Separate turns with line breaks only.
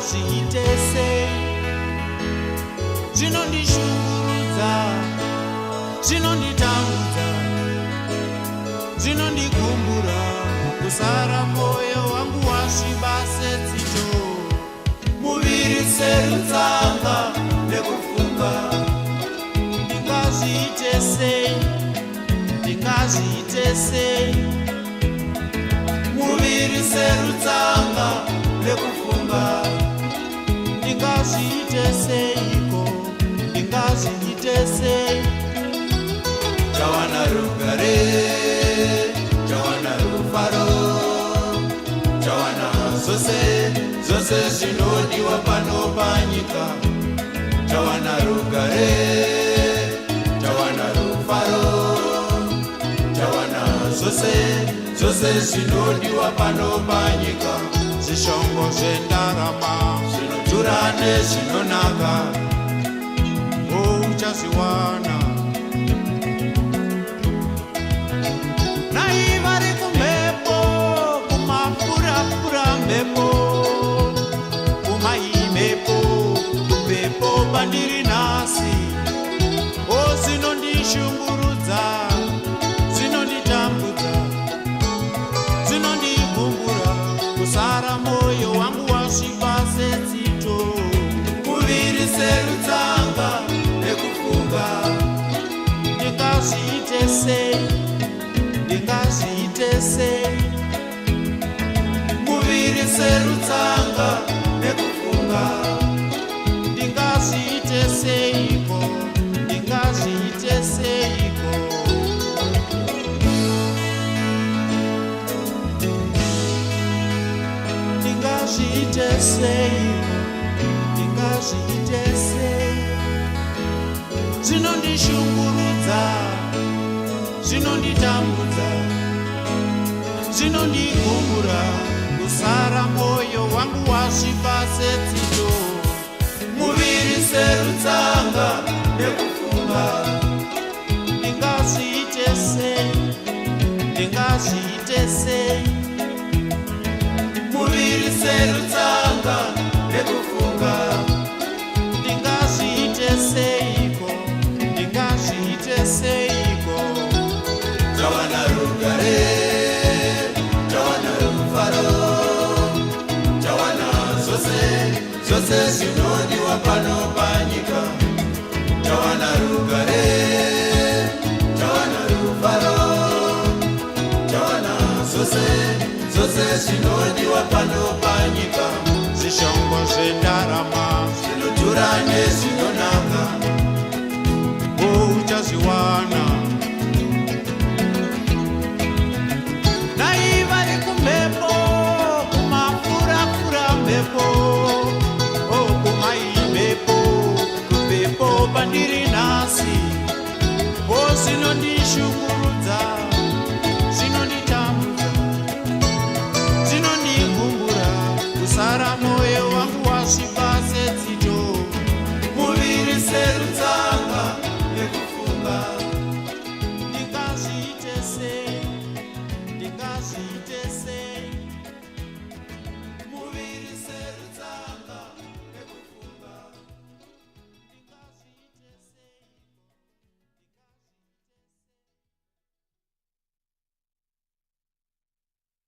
ndingazviite sei? Zvinondishungurudza, zvinonditambudza, zvinondigumbura, kusara moyo wangu wasviba setsito, muviri serutsanga nekufunga. Ndingazviite sei? Ndingazviite sei? Muviri serutsanga nekufunga. Ndingazviite seiko? Ndingazviite sei? Chawana rugare, chawana rufaro, chawana zvose zvose zvinodiwa pano panyika. Chawana rugare, chawana rufaro, chawana zvose zvose zvinodiwa pano panyika. Zvishongo zvendarama zvinodhura nezvinonaka, uchazviwana. Nai vari kumhepo, kumapura-pura mhepo, kumaimhepo, kumhepo pandiri nhasi. Zvinondishungurudza, zvinonditambudza, zvinondigumbura, kusara moyo wangu wasviba setsito, muviri serutsanga nekufunga. Ndingazviite sei? Ndingazviite sei? Muviri serutsanga nekufunga. Ndingazviite seiko? Ndingazviite seiko? Ndingazviite seiko? Ndingazviite sei? Zvinondishungurudza, zvinonditambudza, zvinondigumbura, kusara moyo wangu wasviba setsito, muviri serutsanga nekufunga. Ndingazviite sei? Ndingazviite sei? Muviri serutsanga nekufunga. Ndingazviite seiko? Ndingazviite seiko? Chawana rugare, chawana rufaro, chawana zvose zvose zvinodiwa pano panyika. Chawana rugare, chawana rufaro, chawana zvose zvose zvinodiwa pano panyika. Zvishongo zvendarama zvinodhura nezvinonaka, uchazviwana. Nai vari kumhepo, kumapura-pura mhepo, kumaimhepo, kumhepo pandiri nhasi. Zvinondishungurudza,